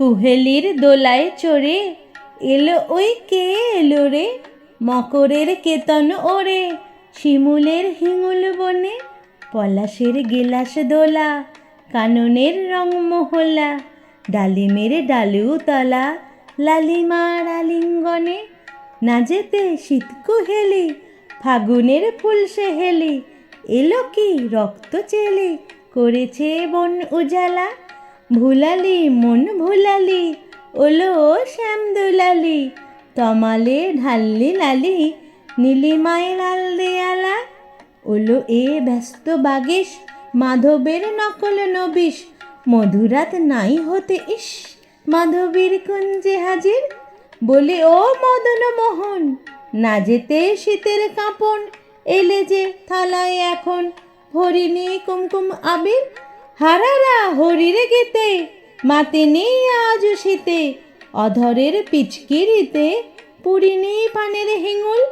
কুহেলির দোলায় চড়ে এলো ওই কে এলো রে, মকরের কেতন ওরে শিমুলের হিঙুল বনে, পলাশের গেলাস দোলা কাননের রং মহলা, ডালিমের ডালুতলা লালিমার আলিঙ্গনে, না যেতে শীত কুহেলি ফাগুনের ফুল সেহেলি, এলো কি রক্ত চেলি করেছে বন উজালা, ভুলালি মন ভুলালি ওলো শ্যাম দুলালি, তমালে ঢাললি লালি নীলিমায় লাল দেয়ালা, ওলো এ ব্যস্ত বাগিস মাধবের নকল নবিশ, মধুরাত নাই হতে ইস মাধবীর কুঞ্জে হাজির, বলে ও মদন মোহন না যেতে শীতের কাঁপন, এলে যে থালায় এখন হরিণী কুমকুম আবির, হারারা হরিরে গীতে মাতিনি আজ শীতে, অধরের পিচকিরিতে পুরিনি পানের হিঙুল,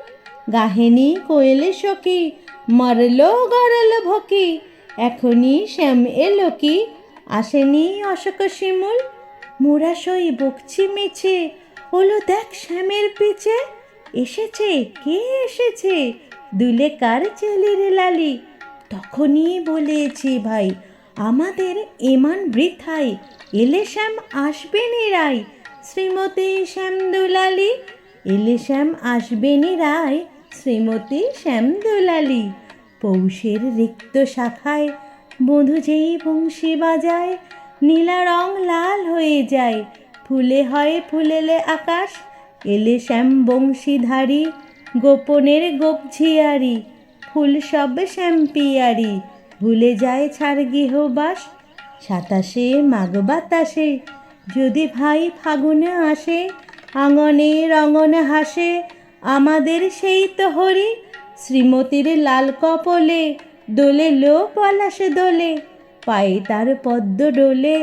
গাহেনি কোয়েলে সখী মরল গরল ভকি, এখনই শ্যাম এলো কি আসেনি অশোক শিমুল, মোরা সই বকছি মিছে হলো দেখ শ্যামের পিছে, এসেছে কে এসেছে দুলে কার চেলির লালি, তখনই বলেছি ভাই আমাদের এমান বৃথাই, এলে শ্যাম আসবে নিরাই শ্রীমতী শ্যাম দুলালি, এলে শ্যাম আসবে নিরাই শ্রীমতী শ্যাম দুলালি, পৌষের রিক্ত শাখায় বধূ যেই বংশী বাজায়, নীলা রং লাল হয়ে যায় ফুলে হয় ফুলেলে আকাশ, এলে শ্যাম বংশীধারী গোপনের গোপঝিয়ারি, ফুল সব শ্যাম পিয়ারি ভুলে যায় ছাড় গৃহবাস, সাতাশে মাঘ বাতাসে যদি ভাই ফাগুনে আসে, আঙনে রঙনে হাসে আমাদের সেই তো হরি, শ্রীমতীর লাল কপলে দোলে লো পলাশ দোলে, পায়ে তার পদ্ম ডোলে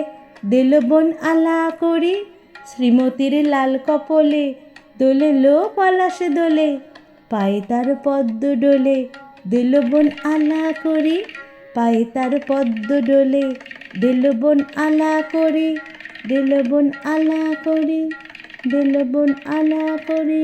দিল বন আলা করি, শ্রীমতীর লাল কপলে দোলে লো পলাশ দোলে, পায়ে তার পদ্ম ডোলে দিল বন আলা করি, পায়ে তার পদ্ম ডোলে দিল বন আলা করি, দিল বন আলা করি, দিল বন আলা করি।